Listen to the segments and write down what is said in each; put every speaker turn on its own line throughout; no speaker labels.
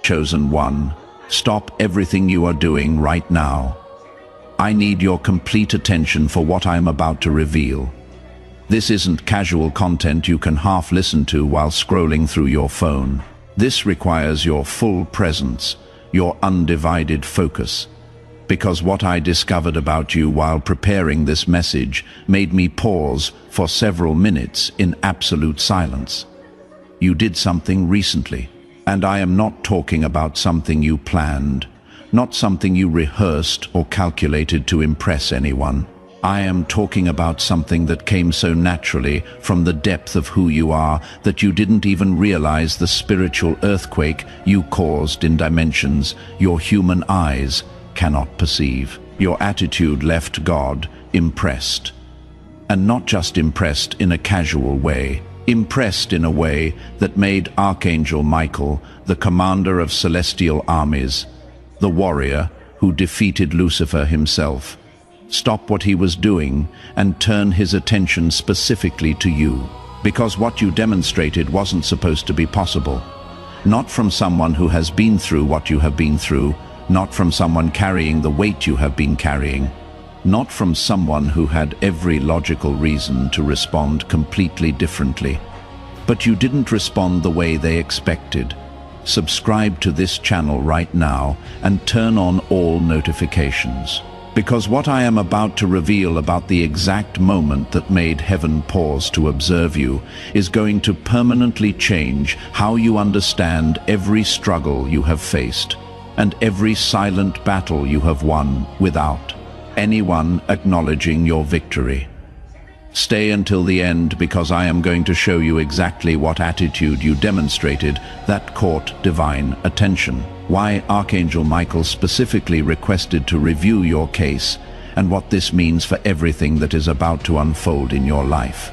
chosen one, stop everything you are doing right now. I need your complete attention for what I am about to reveal. This isn't casual content you can half listen to while scrolling through your phone. This requires your full presence, your undivided focus. Because what I discovered about you while preparing this message made me pause for several minutes in absolute silence. You did something recently, and I am not talking about something you planned, not something you rehearsed or calculated to impress anyone. I am talking about something that came so naturally from the depth of who you are that you didn't even realize the spiritual earthquake you caused in dimensions your human eyes cannot perceive. Your attitude left God impressed. And not just impressed in a casual way, impressed in a way that made Archangel Michael, the commander of celestial armies, the warrior who defeated Lucifer himself, stop what he was doing and turn his attention specifically to you. Because what you demonstrated wasn't supposed to be possible. Not from someone who has been through what you have been through, not from someone carrying the weight you have been carrying, not from someone who had every logical reason to respond completely differently. But you didn't respond the way they expected. Subscribe to this channel right now and turn on all notifications. Because what I am about to reveal about the exact moment that made heaven pause to observe you is going to permanently change how you understand every struggle you have faced and every silent battle you have won without anyone acknowledging your victory. Stay until the end, because I am going to show you exactly what attitude you demonstrated that caught divine attention, why Archangel Michael specifically requested to review your case, and what this means for everything that is about to unfold in your life.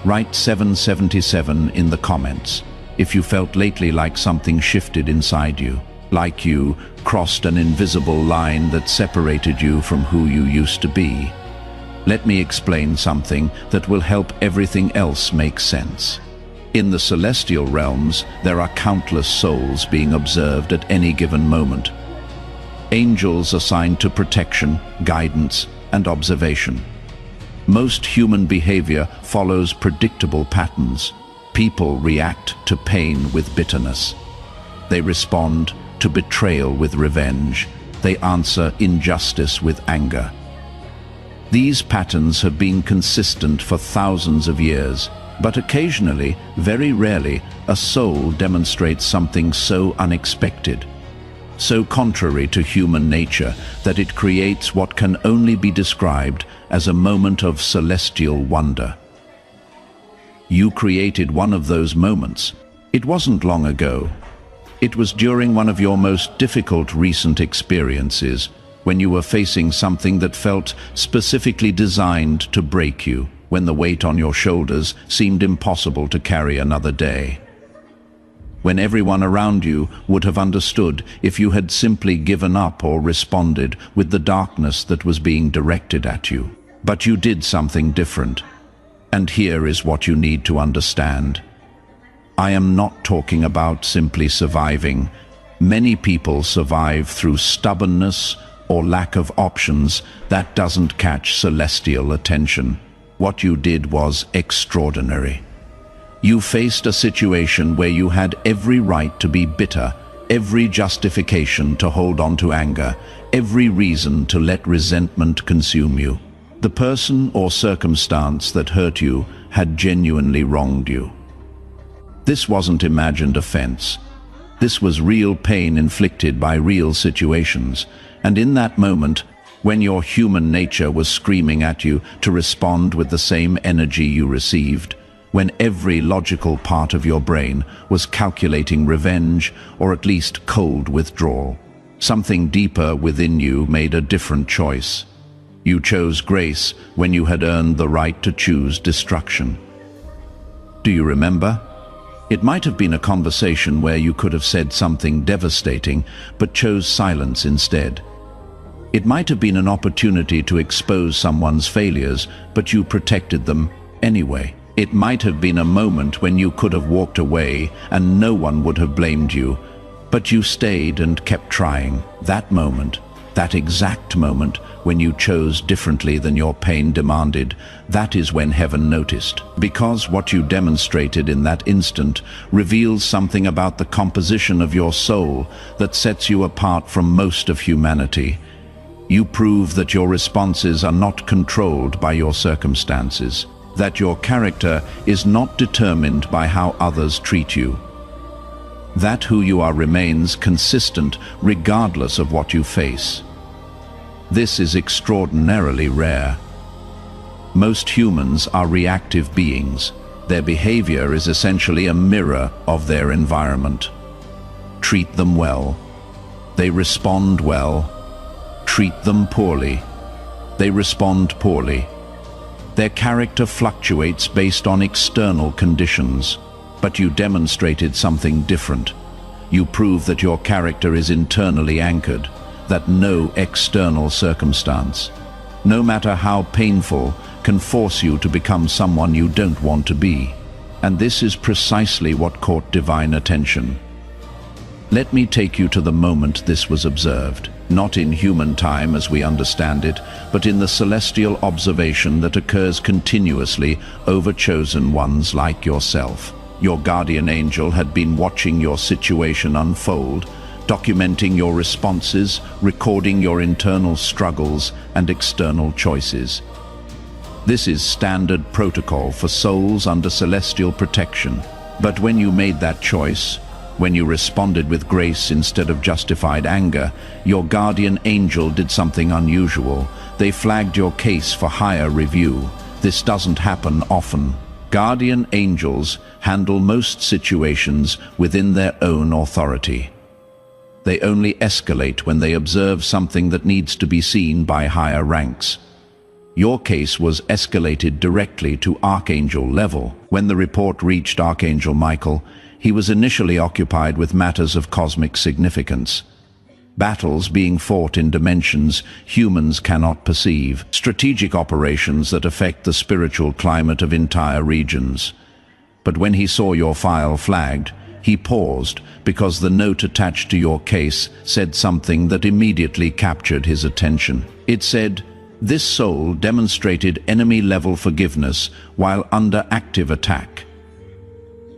Write 777 in the comments if you felt lately like something shifted inside you, like you crossed an invisible line that separated you from who you used to be. Let me explain something that will help everything else make sense. In the celestial realms, there are countless souls being observed at any given moment. Angels assigned to protection, guidance, and observation. Most human behavior follows predictable patterns. People react to pain with bitterness. They respond to betrayal with revenge. They answer injustice with anger. These patterns have been consistent for thousands of years, but occasionally, very rarely, a soul demonstrates something so unexpected, so contrary to human nature that it creates what can only be described as a moment of celestial wonder. You created one of those moments. It wasn't long ago. It was during one of your most difficult recent experiences, when you were facing something that felt specifically designed to break you, when the weight on your shoulders seemed impossible to carry another day. When everyone around you would have understood if you had simply given up or responded with the darkness that was being directed at you. But you did something different. And here is what you need to understand. I am not talking about simply surviving. Many people survive through stubbornness or lack of options that doesn't catch celestial attention. What you did was extraordinary. You faced a situation where you had every right to be bitter, every justification to hold on to anger, every reason to let resentment consume you. The person or circumstance that hurt you had genuinely wronged you. This wasn't imagined offense. This was real pain inflicted by real situations. And in that moment, when your human nature was screaming at you to respond with the same energy you received, when every logical part of your brain was calculating revenge or at least cold withdrawal, something deeper within you made a different choice. You chose grace when you had earned the right to choose destruction. Do you remember? It might have been a conversation where you could have said something devastating, but chose silence instead. It might have been an opportunity to expose someone's failures, but you protected them anyway. It might have been a moment when you could have walked away and no one would have blamed you, But you stayed and kept trying. That moment, that exact moment when you chose differently than your pain demanded, that is when heaven noticed. Because what you demonstrated in that instant reveals something about the composition of your soul that sets you apart from most of humanity. You prove that your responses are not controlled by your circumstances, that your character is not determined by how others treat you, that who you are remains consistent regardless of what you face. This is extraordinarily rare. Most humans are reactive beings. Their behavior is essentially a mirror of their environment. Treat them well. They respond well. Treat them poorly. They respond poorly. Their character fluctuates based on external conditions. But you demonstrated something different. You prove that your character is internally anchored, that no external circumstance, no matter how painful, can force you to become someone you don't want to be. And this is precisely what caught divine attention. Let me take you to the moment this was observed, not in human time as we understand it, but in the celestial observation that occurs continuously over chosen ones like yourself. Your guardian angel had been watching your situation unfold, documenting your responses, recording your internal struggles and external choices. This is standard protocol for souls under celestial protection. But when you made that choice, when you responded with grace instead of justified anger, your guardian angel did something unusual. They flagged your case for higher review. This doesn't happen often. Guardian angels handle most situations within their own authority. They only escalate when they observe something that needs to be seen by higher ranks. Your case was escalated directly to Archangel level. When the report reached Archangel Michael, he was initially occupied with matters of cosmic significance. Battles being fought in dimensions humans cannot perceive, strategic operations that affect the spiritual climate of entire regions. But when he saw your file flagged, he paused because the note attached to your case said something that immediately captured his attention. It said, "This soul demonstrated enemy-level forgiveness while under active attack."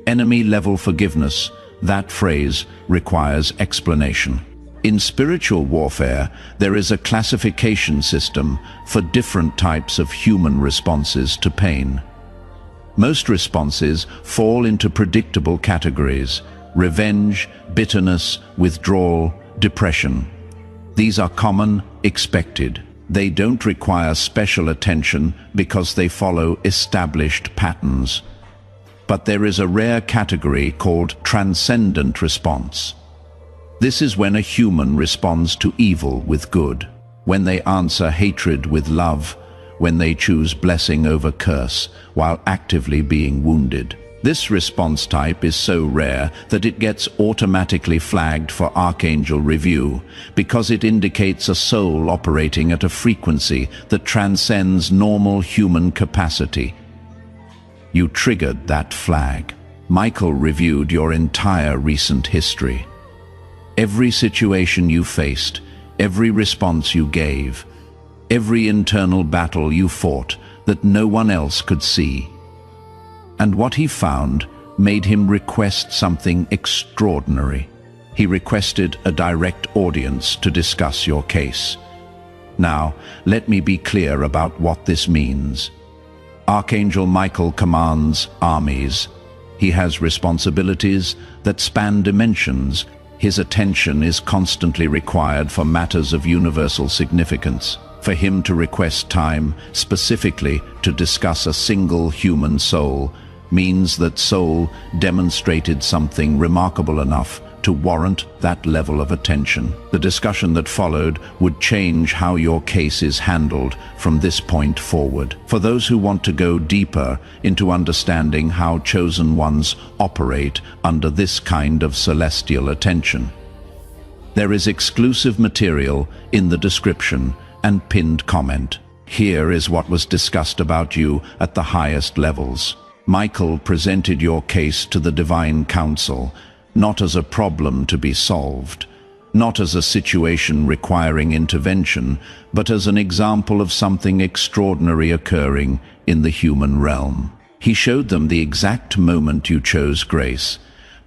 Enemy-level forgiveness, that phrase requires explanation. In spiritual warfare, there is a classification system for different types of human responses to pain. Most responses fall into predictable categories: revenge, bitterness, withdrawal, depression. These are common, expected. They don't require special attention because they follow established patterns. But there is a rare category called transcendent response. This is when a human responds to evil with good, when they answer hatred with love, when they choose blessing over curse while actively being wounded. This response type is so rare that it gets automatically flagged for Archangel review because it indicates a soul operating at a frequency that transcends normal human capacity. You triggered that flag. Michael reviewed your entire recent history. Every situation you faced, every response you gave, every internal battle you fought that no one else could see. And what he found made him request something extraordinary. He requested a direct audience to discuss your case. Now, let me be clear about what this means. Archangel Michael commands armies. He has responsibilities that span dimensions. His attention is constantly required for matters of universal significance. For him to request time specifically to discuss a single human soul means that soul demonstrated something remarkable enough to warrant that level of attention. The discussion that followed would change how your case is handled from this point forward. For those who want to go deeper into understanding how chosen ones operate under this kind of celestial attention, there is exclusive material in the description and pinned comment. Here is what was discussed about you at the highest levels. Michael presented your case to the Divine Council, not as a problem to be solved, not as a situation requiring intervention, but as an example of something extraordinary occurring in the human realm. He showed them the exact moment you chose grace,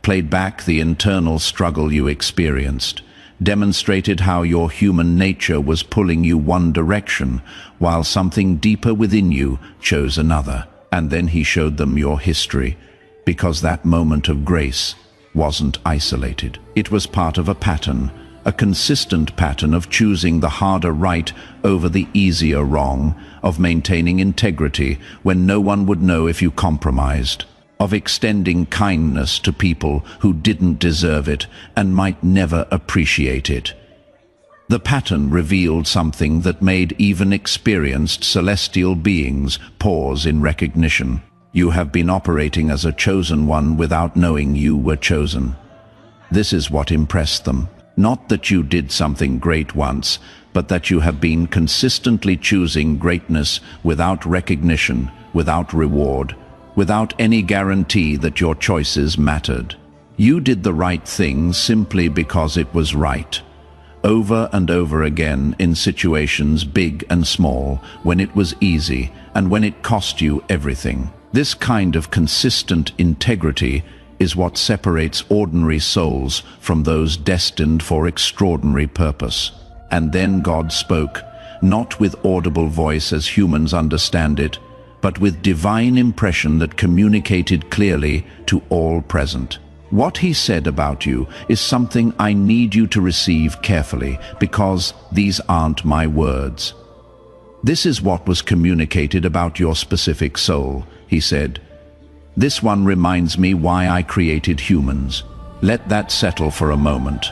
played back the internal struggle you experienced, demonstrated how your human nature was pulling you one direction, while something deeper within you chose another. And then he showed them your history, because that moment of grace wasn't isolated. It was part of a pattern, a consistent pattern of choosing the harder right over the easier wrong, of maintaining integrity when no one would know if you compromised, of extending kindness to people who didn't deserve it and might never appreciate it. The pattern revealed something that made even experienced celestial beings pause in recognition. You have been operating as a chosen one without knowing you were chosen. This is what impressed them. Not that you did something great once, but that you have been consistently choosing greatness without recognition, without reward, without any guarantee that your choices mattered. You did the right thing simply because it was right. Over and over again in situations big and small, when it was easy and when it cost you everything. This kind of consistent integrity is what separates ordinary souls from those destined for extraordinary purpose. And then God spoke, not with audible voice as humans understand it, but with divine impression that communicated clearly to all present. What he said about you is something I need you to receive carefully, because these aren't my words. This is what was communicated about your specific soul, he said. This one reminds me why I created humans. Let that settle for a moment.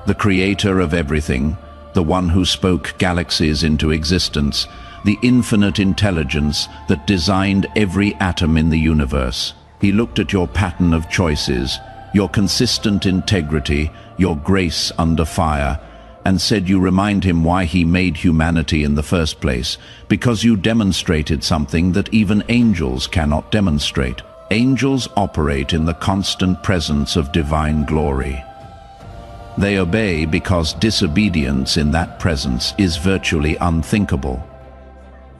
The creator of everything, the one who spoke galaxies into existence, the infinite intelligence that designed every atom in the universe. He looked at your pattern of choices, your consistent integrity, your grace under fire, and said you remind him why he made humanity in the first place, because you demonstrated something that even angels cannot demonstrate. Angels operate in the constant presence of divine glory. They obey because disobedience in that presence is virtually unthinkable.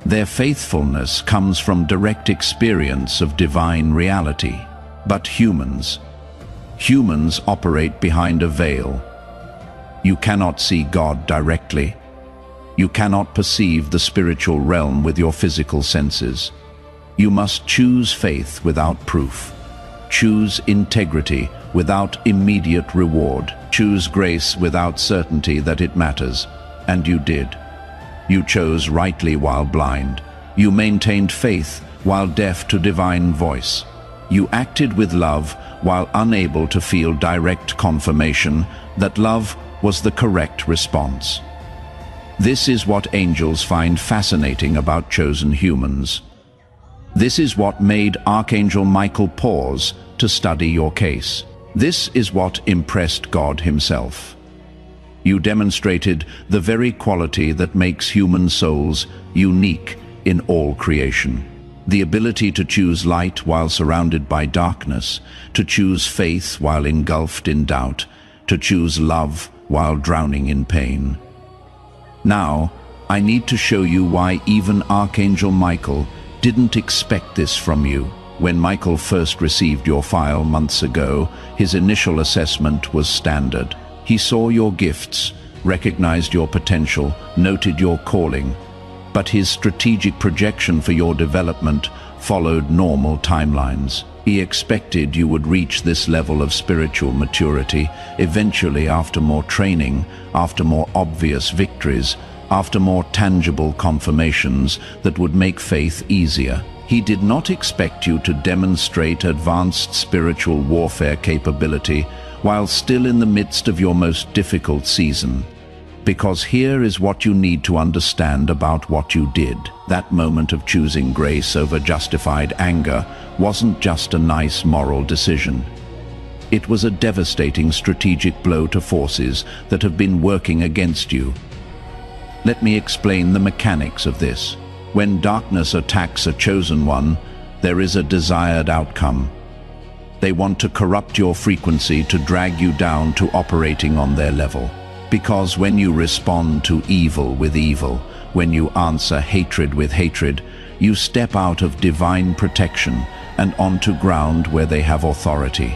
Their faithfulness comes from direct experience of divine reality. But humans operate behind a veil. You cannot see God directly. You cannot perceive the spiritual realm with your physical senses. You must choose faith without proof. Choose integrity without immediate reward. Choose grace without certainty that it matters. And you did. You chose rightly while blind. You maintained faith while deaf to divine voice. You acted with love while unable to feel direct confirmation that love was the correct response. This is what angels find fascinating about chosen humans. This is what made Archangel Michael pause to study your case. This is what impressed God himself. You demonstrated the very quality that makes human souls unique in all creation. The ability to choose light while surrounded by darkness, to choose faith while engulfed in doubt, to choose love while drowning in pain. Now, I need to show you why even Archangel Michael didn't expect this from you. When Michael first received your file months ago, his initial assessment was standard. He saw your gifts, recognized your potential, noted your calling, but his strategic projection for your development followed normal timelines. He expected you would reach this level of spiritual maturity eventually after more training, after more obvious victories, after more tangible confirmations that would make faith easier. He did not expect you to demonstrate advanced spiritual warfare capability while still in the midst of your most difficult season. Because here is what you need to understand about what you did. That moment of choosing grace over justified anger wasn't just a nice moral decision. It was a devastating strategic blow to forces that have been working against you. Let me explain the mechanics of this. When darkness attacks a chosen one, there is a desired outcome. They want to corrupt your frequency to drag you down to operating on their level. Because when you respond to evil with evil, when you answer hatred with hatred, you step out of divine protection and onto ground where they have authority.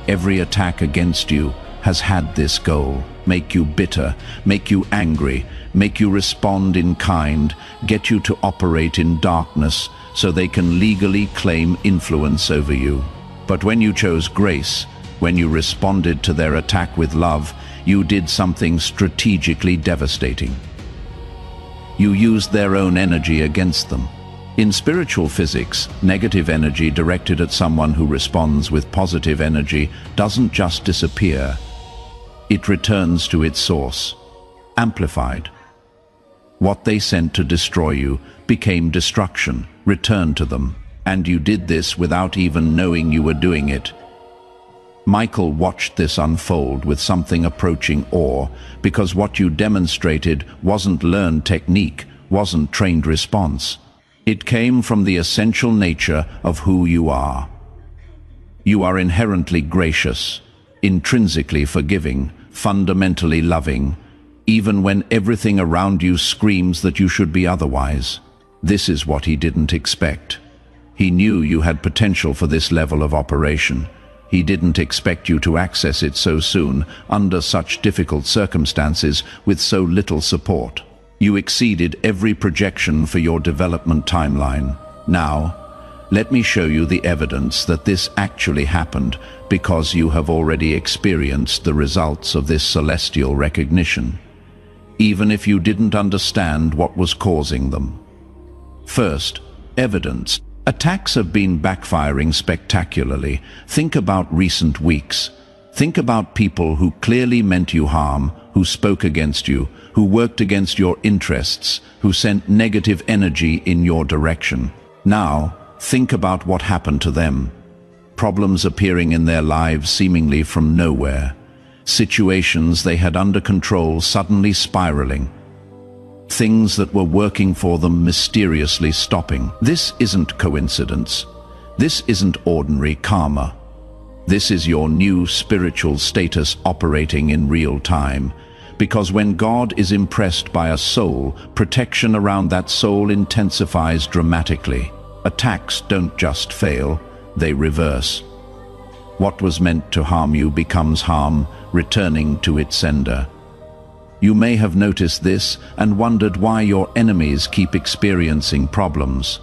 Every attack against you has had this goal: make you bitter, make you angry, make you respond in kind, get you to operate in darkness so they can legally claim influence over you. But when you chose grace, when you responded to their attack with love, you did something strategically devastating. You used their own energy against them. In spiritual physics, negative energy directed at someone who responds with positive energy doesn't just disappear. It returns to its source, amplified. What they sent to destroy you became destruction, returned to them, and you did this without even knowing you were doing it. Michael watched this unfold with something approaching awe, because what you demonstrated wasn't learned technique, wasn't trained response. It came from the essential nature of who you are. You are inherently gracious, intrinsically forgiving, fundamentally loving, even when everything around you screams that you should be otherwise. This is what he didn't expect. He knew you had potential for this level of operation. He didn't expect you to access it so soon, under such difficult circumstances, with so little support. You exceeded every projection for your development timeline. Now, let me show you the evidence that this actually happened, because you have already experienced the results of this celestial recognition, even if you didn't understand what was causing them. First, evidence. Attacks have been backfiring spectacularly. Think about recent weeks. Think about people who clearly meant you harm, who spoke against you, who worked against your interests, who sent negative energy in your direction. Now, think about what happened to them. Problems appearing in their lives seemingly from nowhere. Situations they had under control suddenly spiraling. Things that were working for them mysteriously stopping. This isn't coincidence. This isn't ordinary karma. This is your new spiritual status operating in real time. Because when God is impressed by a soul, protection around that soul intensifies dramatically. Attacks don't just fail, they reverse. What was meant to harm you becomes harm, returning to its sender. You may have noticed this and wondered why your enemies keep experiencing problems.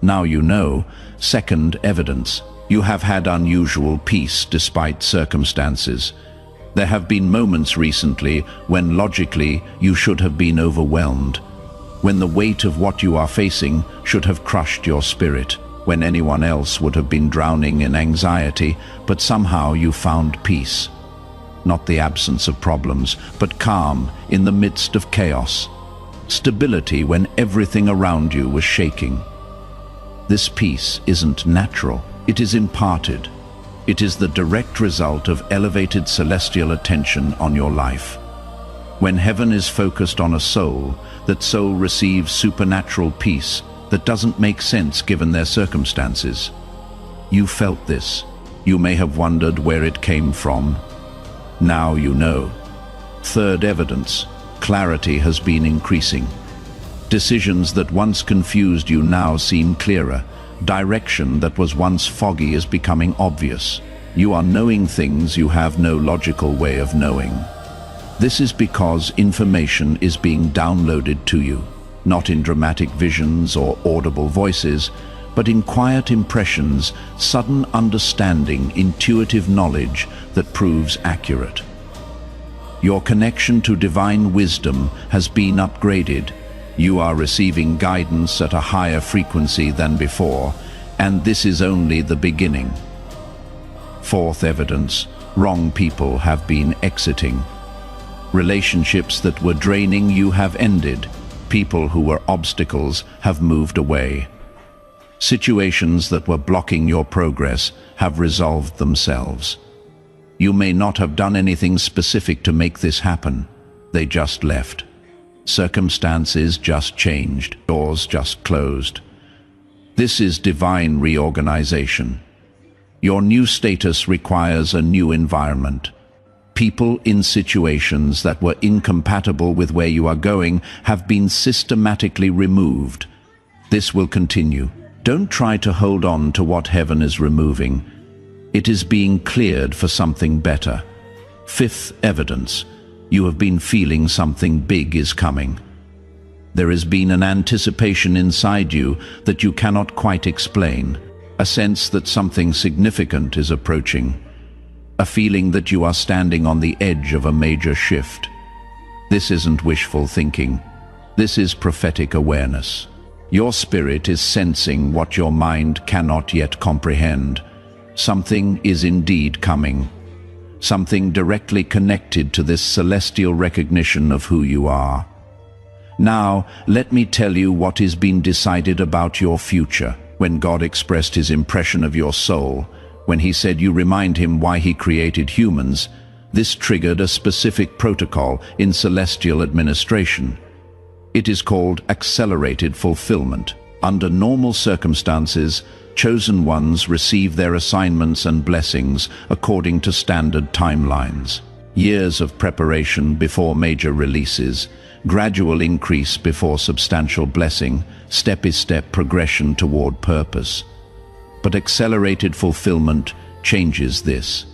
Now you know. Second, evidence. You have had unusual peace despite circumstances. There have been moments recently when logically you should have been overwhelmed, when the weight of what you are facing should have crushed your spirit, when anyone else would have been drowning in anxiety, but somehow you found peace. Not the absence of problems, but calm in the midst of chaos. Stability when everything around you was shaking. This peace isn't natural, it is imparted. It is the direct result of elevated celestial attention on your life. When heaven is focused on a soul, that soul receives supernatural peace that doesn't make sense given their circumstances. You felt this. You may have wondered where it came from. Now you know. Third, evidence. Clarity has been increasing. Decisions that once confused you now seem clearer. Direction that was once foggy is becoming obvious. You are knowing things you have no logical way of knowing. This is because information is being downloaded to you, not in dramatic visions or audible voices, but in quiet impressions, sudden understanding, intuitive knowledge that proves accurate. Your connection to divine wisdom has been upgraded. You are receiving guidance at a higher frequency than before, and this is only the beginning. Fourth, evidence. Wrong people have been exiting. Relationships that were draining you have ended. People who were obstacles have moved away. Situations that were blocking your progress have resolved themselves. You may not have done anything specific to make this happen. They just left. Circumstances just changed. Doors just closed. This is divine reorganization. Your new status requires a new environment. People in situations that were incompatible with where you are going have been systematically removed. This will continue. Don't try to hold on to what heaven is removing. It is being cleared for something better. Fifth evidence. You have been feeling something big is coming. There has been an anticipation inside you that you cannot quite explain, a sense that something significant is approaching, a feeling that you are standing on the edge of a major shift. This isn't wishful thinking. This is prophetic awareness. Your spirit is sensing what your mind cannot yet comprehend. Something is indeed coming. Something directly connected to this celestial recognition of who you are. Now, let me tell you what has been decided about your future. When God expressed his impression of your soul, when he said you remind him why he created humans, this triggered a specific protocol in celestial administration. It is called accelerated fulfillment. Under normal circumstances, chosen ones receive their assignments and blessings according to standard timelines. Years of preparation before major releases, gradual increase before substantial blessing, step-by-step progression toward purpose. But accelerated fulfillment changes this.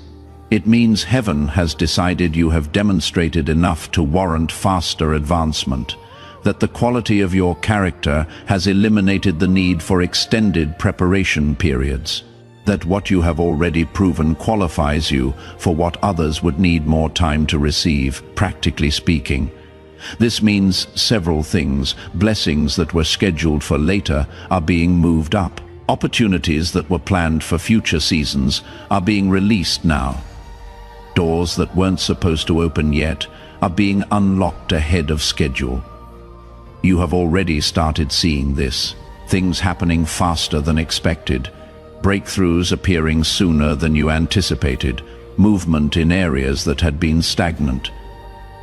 It means heaven has decided you have demonstrated enough to warrant faster advancement, that the quality of your character has eliminated the need for extended preparation periods, that what you have already proven qualifies you for what others would need more time to receive, practically speaking. This means several things. Blessings that were scheduled for later are being moved up. Opportunities that were planned for future seasons are being released now. Doors that weren't supposed to open yet are being unlocked ahead of schedule. You have already started seeing this. Things happening faster than expected. Breakthroughs appearing sooner than you anticipated. Movement in areas that had been stagnant.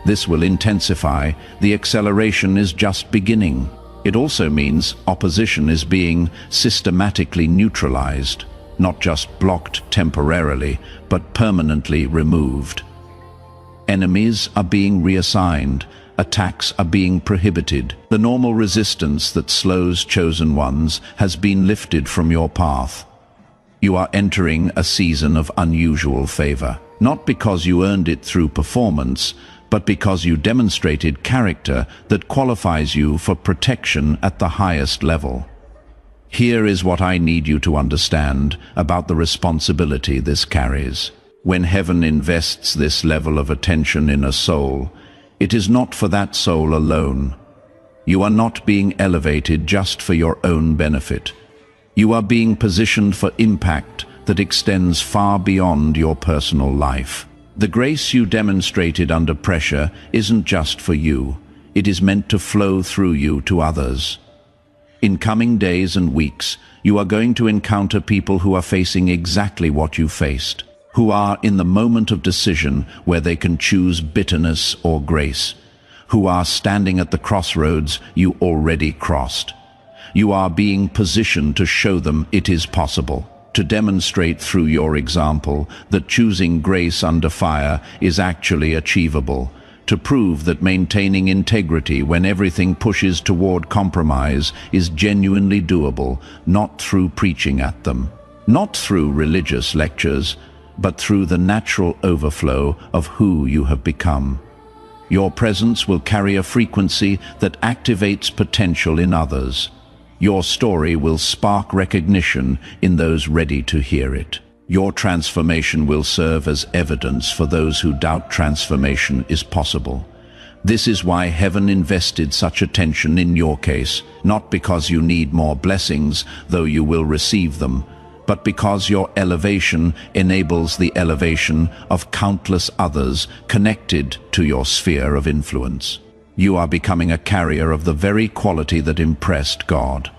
This will intensify. The acceleration is just beginning. It also means opposition is being systematically neutralized, not just blocked temporarily, but permanently removed. Enemies are being reassigned. Attacks are being prohibited. The normal resistance that slows chosen ones has been lifted from your path. You are entering a season of unusual favor, not because you earned it through performance, but because you demonstrated character that qualifies you for protection at the highest level. Here is what I need you to understand about the responsibility this carries. When heaven invests this level of attention in a soul, it is not for that soul alone. You are not being elevated just for your own benefit. You are being positioned for impact that extends far beyond your personal life. The grace you demonstrated under pressure isn't just for you. It is meant to flow through you to others. In coming days and weeks, you are going to encounter people who are facing exactly what you faced, who are in the moment of decision where they can choose bitterness or grace, who are standing at the crossroads you already crossed. You are being positioned to show them it is possible, to demonstrate through your example that choosing grace under fire is actually achievable, to prove that maintaining integrity when everything pushes toward compromise is genuinely doable, not through preaching at them, not through religious lectures, but through the natural overflow of who you have become. Your presence will carry a frequency that activates potential in others. Your story will spark recognition in those ready to hear it. Your transformation will serve as evidence for those who doubt transformation is possible. This is why heaven invested such attention in your case, not because you need more blessings, though you will receive them, but because your elevation enables the elevation of countless others connected to your sphere of influence. You are becoming a carrier of the very quality that impressed God.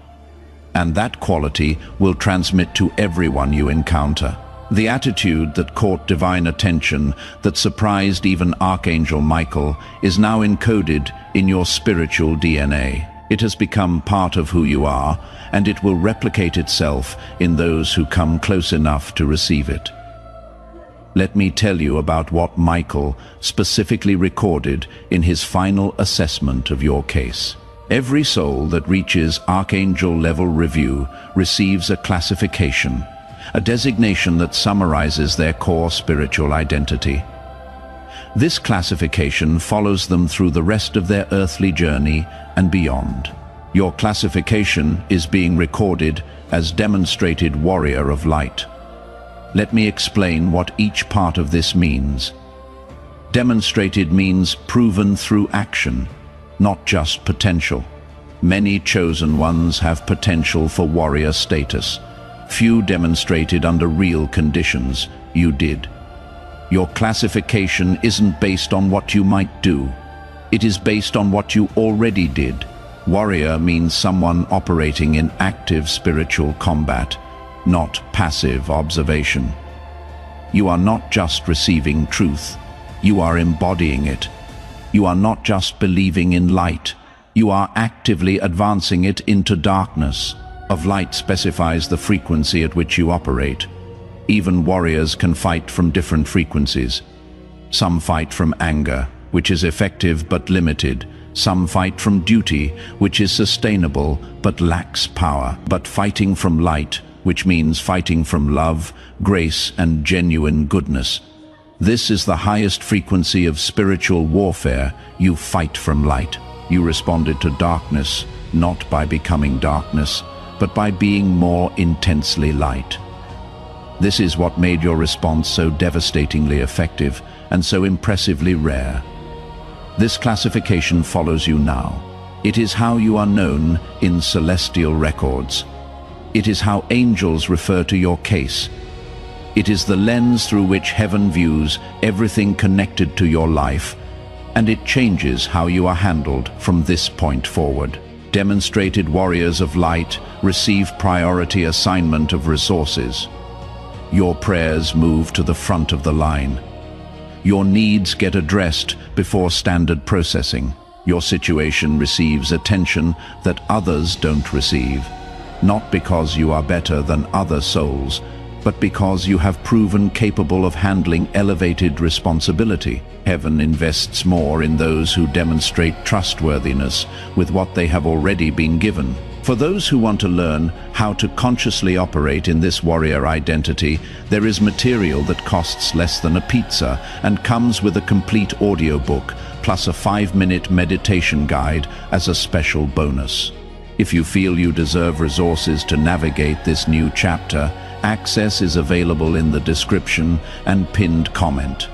And that quality will transmit to everyone you encounter. The attitude that caught divine attention, that surprised even Archangel Michael, is now encoded in your spiritual DNA. It has become part of who you are, and it will replicate itself in those who come close enough to receive it. Let me tell you about what Michael specifically recorded in his final assessment of your case. Every soul that reaches Archangel level review receives a classification, a designation that summarizes their core spiritual identity. This classification follows them through the rest of their earthly journey and beyond. Your classification is being recorded as demonstrated warrior of light. Let me explain what each part of this means. Demonstrated means proven through action, not just potential. Many chosen ones have potential for warrior status. Few demonstrated under real conditions. You did. Your classification isn't based on what you might do. It is based on what you already did. Warrior means someone operating in active spiritual combat, not passive observation. You are not just receiving truth, you are embodying it. You are not just believing in light, you are actively advancing it into darkness. Of light specifies the frequency at which you operate. Even warriors can fight from different frequencies. Some fight from anger, which is effective but limited. Some fight from duty, which is sustainable but lacks power. But fighting from light, which means fighting from love, grace, and genuine goodness. This is the highest frequency of spiritual warfare. You fight from light. You responded to darkness, not by becoming darkness, but by being more intensely light. This is what made your response so devastatingly effective and so impressively rare. This classification follows you now. It is how you are known in celestial records. It is how angels refer to your case. It is the lens through which heaven views everything connected to your life, and it changes how you are handled from this point forward. Demonstrated warriors of light receive priority assignment of resources. Your prayers move to the front of the line. Your needs get addressed before standard processing. Your situation receives attention that others don't receive. Not because you are better than other souls, but because you have proven capable of handling elevated responsibility. Heaven invests more in those who demonstrate trustworthiness with what they have already been given. For those who want to learn how to consciously operate in this warrior identity, there is material that costs less than a pizza and comes with a complete audiobook, plus a 5-minute meditation guide as a special bonus. If you feel you deserve resources to navigate this new chapter, access is available in the description and pinned comment.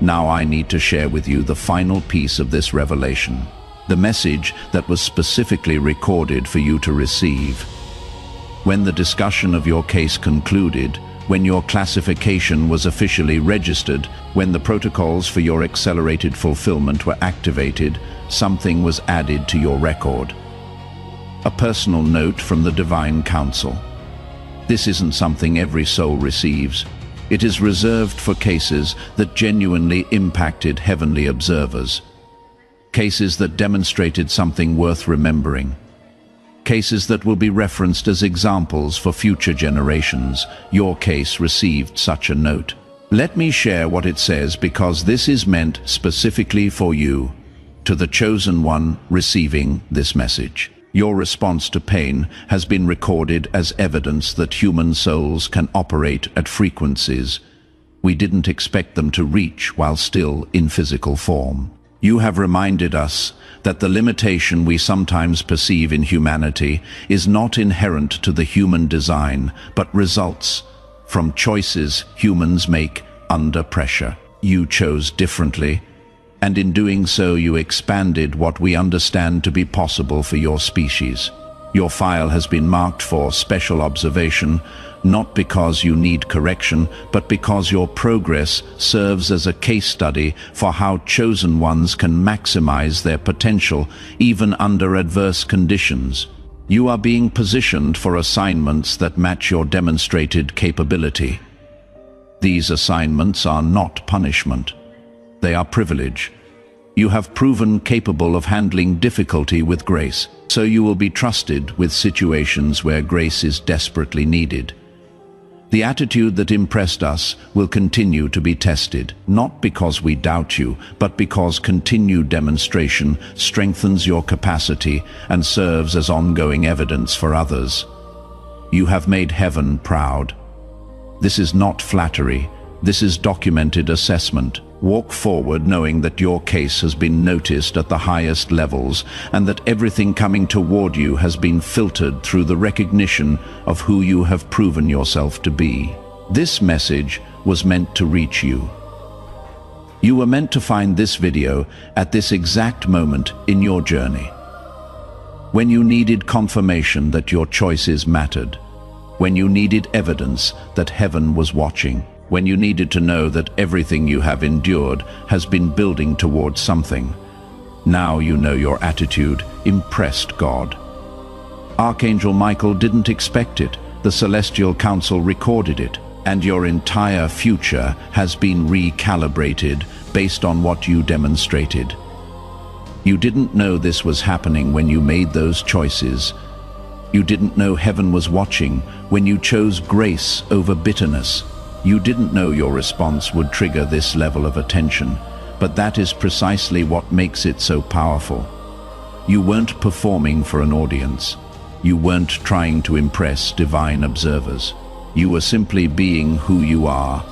Now I need to share with you the final piece of this revelation, the message that was specifically recorded for you to receive. When the discussion of your case concluded, when your classification was officially registered, when the protocols for your accelerated fulfillment were activated, something was added to your record. A personal note from the Divine Council. This isn't something every soul receives. It is reserved for cases that genuinely impacted heavenly observers. Cases that demonstrated something worth remembering. Cases that will be referenced as examples for future generations. Your case received such a note. Let me share what it says, because this is meant specifically for you, to the chosen one receiving this message. Your response to pain has been recorded as evidence that human souls can operate at frequencies we didn't expect them to reach while still in physical form. You have reminded us that the limitation we sometimes perceive in humanity is not inherent to the human design, but results from choices humans make under pressure. You chose differently, and in doing so you expanded what we understand to be possible for your species. Your file has been marked for special observation, not because you need correction, but because your progress serves as a case study for how chosen ones can maximize their potential even under adverse conditions. You are being positioned for assignments that match your demonstrated capability. These assignments are not punishment. They are privilege. You have proven capable of handling difficulty with grace, so you will be trusted with situations where grace is desperately needed. The attitude that impressed us will continue to be tested, not because we doubt you, but because continued demonstration strengthens your capacity and serves as ongoing evidence for others. You have made heaven proud. This is not flattery, this is documented assessment. Walk forward knowing that your case has been noticed at the highest levels and that everything coming toward you has been filtered through the recognition of who you have proven yourself to be. This message was meant to reach you. You were meant to find this video at this exact moment in your journey. When you needed confirmation that your choices mattered. When you needed evidence that heaven was watching. When you needed to know that everything you have endured has been building towards something. Now you know your attitude impressed God. Archangel Michael didn't expect it. The Celestial Council recorded it, and your entire future has been recalibrated based on what you demonstrated. You didn't know this was happening when you made those choices. You didn't know heaven was watching when you chose grace over bitterness. You didn't know your response would trigger this level of attention, but that is precisely what makes it so powerful. You weren't performing for an audience. You weren't trying to impress divine observers. You were simply being who you are,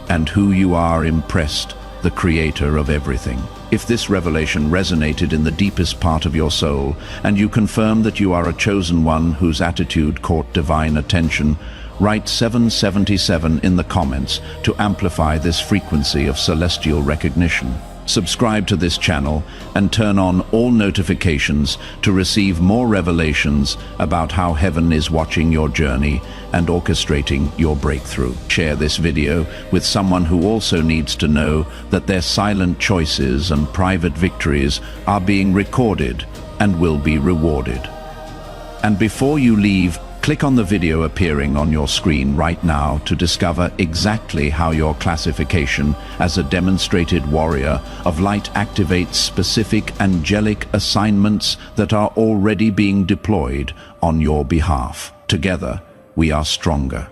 and who you are impressed the Creator of everything. If this revelation resonated in the deepest part of your soul, and you confirm that you are a chosen one whose attitude caught divine attention, write 777 in the comments to amplify this frequency of celestial recognition. Subscribe to this channel and turn on all notifications to receive more revelations about how heaven is watching your journey and orchestrating your breakthrough. Share this video with someone who also needs to know that their silent choices and private victories are being recorded and will be rewarded. And before you leave, click on the video appearing on your screen right now to discover exactly how your classification as a demonstrated warrior of light activates specific angelic assignments that are already being deployed on your behalf. Together, we are stronger.